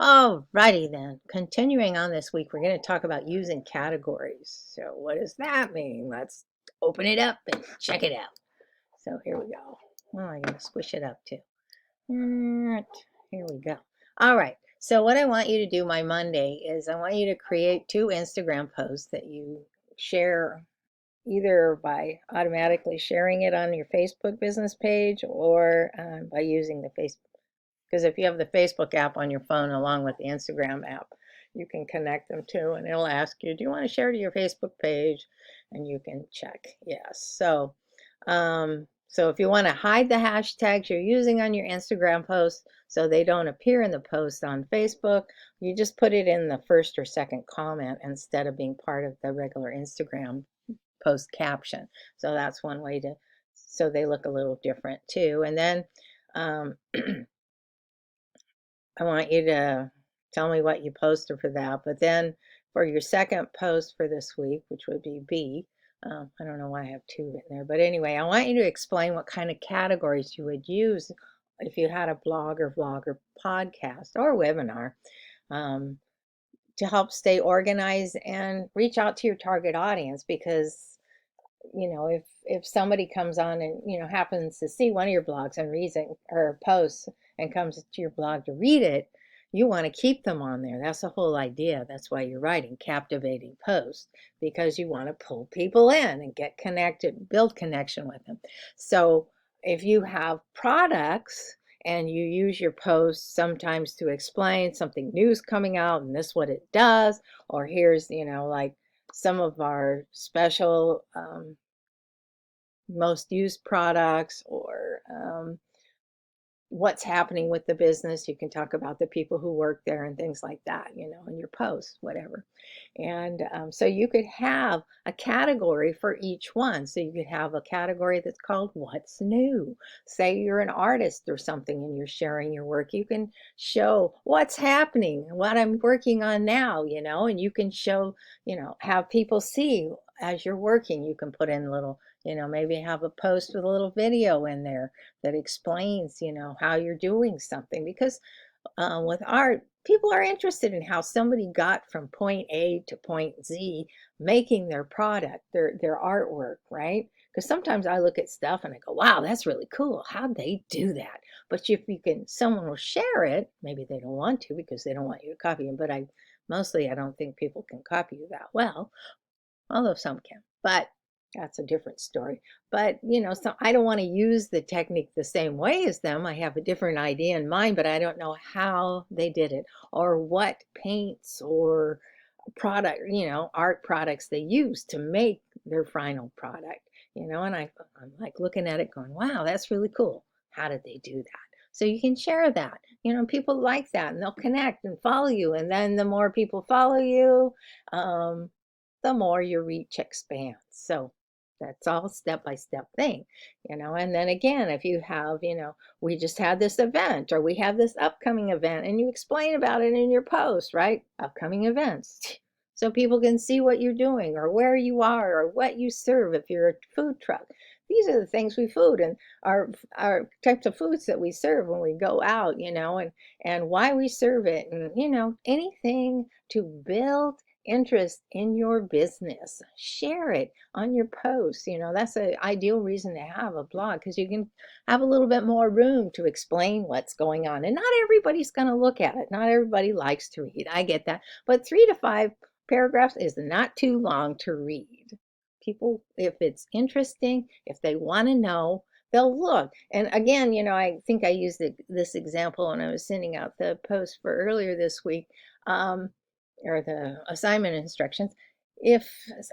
Alrighty then. Continuing on this week, we're going to talk about using categories. So, what does that mean? Let's open it up and check it out. So, here we go. Oh, I'm going to squish it up too. Here we go. All right. So, what I want you to do my Monday is I want you to create 2 Instagram posts that you share either by automatically sharing it on your Facebook business page or by using the Facebook. Because if you have the Facebook app on your phone along with the Instagram app, you can connect them too, and it'll ask you, do you want to share to your Facebook page? And you can check yes. So if you want to hide the hashtags you're using on your Instagram post so they don't appear in the post on Facebook, you just put it in the first or second comment instead of being part of the regular Instagram post caption. So that's one way to, so they look a little different too. And then I want you to tell me what you posted for that. But then for your second post for this week, which would be B, I don't know why I have 2 written there. But anyway, I want you to explain what kind of categories you would use if you had a blog or vlog or podcast or webinar um, to help stay organized and reach out to your target audience. Because if somebody comes on and happens to see one of your blogs and reads it or posts and comes to your blog to read it, you want to keep them on there. That's the whole idea. That's why you're writing captivating posts, because you want to pull people in and get connected, build connection with them. So if you have products and you use your posts sometimes to explain something new's coming out and this what it does, or here's like some of our special most used products, or what's happening with the business. You can talk about the people who work there and things like that, in your posts, whatever. And so you could have a category for each one. So you could have a category that's called What's New. Say you're an artist or something and you're sharing your work. You can show what's happening, what I'm working on now, and you can show, have people see as you're working. You can put in little, maybe have a post with a little video in there that explains, how you're doing something. Because with art, people are interested in how somebody got from point A to point Z making their product, their artwork, right? Because sometimes I look at stuff and I go, wow, that's really cool. How'd they do that? But if you can, someone will share it. Maybe they don't want to because they don't want you to copy them. But I don't think people can copy you that well, although some can. But that's a different story. But so I don't want to use the technique the same way as them. I have a different idea in mind, but I don't know how they did it or what paints or product, art products they use to make their final product. And I'm like looking at it going, wow, that's really cool. How did they do that? So you can share that. People like that and they'll connect and follow you. And then the more people follow you, the more your reach expands. So that's all step-by-step thing, and then again, if you have, we just had this event or we have this upcoming event and you explain about it in your post, right? Upcoming events. So people can see what you're doing or where you are or what you serve if you're a food truck. These are the things we food and our types of foods that we serve when we go out, and why we serve it, and anything to build interest in your business. Share it on your posts. That's an ideal reason to have a blog, because you can have a little bit more room to explain what's going on. And not everybody's going to look at it. Not everybody likes to read. I get that. But 3 to 5 paragraphs is not too long to read. People, if it's interesting, if they want to know, they'll look. And again, I think I used this example when I was sending out the post for earlier this week. Or the assignment instructions. If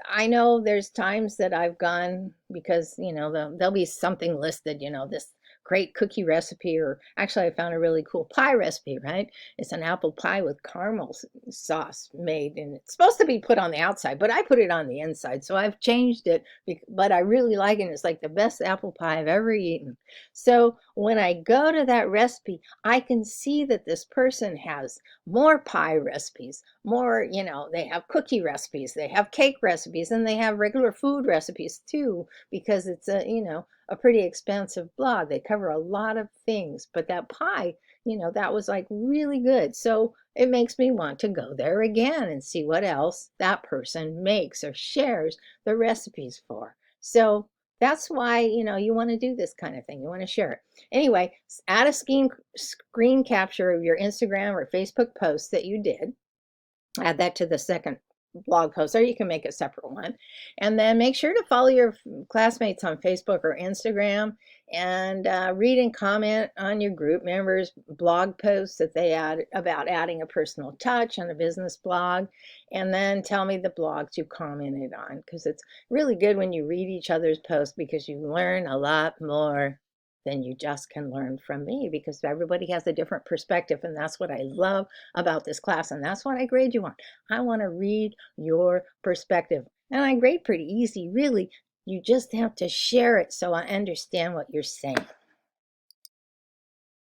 I know there's times that I've gone because, there'll be something listed, this great cookie recipe, or actually I found a really cool pie recipe, right? It's an apple pie with caramel sauce made, and it's supposed to be put on the outside, but I put it on the inside. So I've changed it, but I really like it. It's like the best apple pie I've ever eaten. So when I go to that recipe, I can see that this person has more pie recipes, more, they have cookie recipes, they have cake recipes, and they have regular food recipes too, because it's a pretty expansive blog. They cover a lot of things, but that pie, you know, that was like really good. So it makes me want to go there again and see what else that person makes or shares the recipes for. So that's why, you know, you want to do this kind of thing. You want to share it. Anyway, add a screen capture of your Instagram or Facebook post that you did. Add that to the second blog post, or you can make a separate one. And then make sure to follow your classmates on Facebook or Instagram, and read and comment on your group members' blog posts that they add about adding a personal touch on a business blog. And then tell me the blogs you commented on, because it's really good when you read each other's posts, because you learn a lot more than you just can learn from me, because everybody has a different perspective. And that's what I love about this class. And that's what I grade you on. I want to read your perspective. And I grade pretty easy, really. You just have to share it so I understand what you're saying.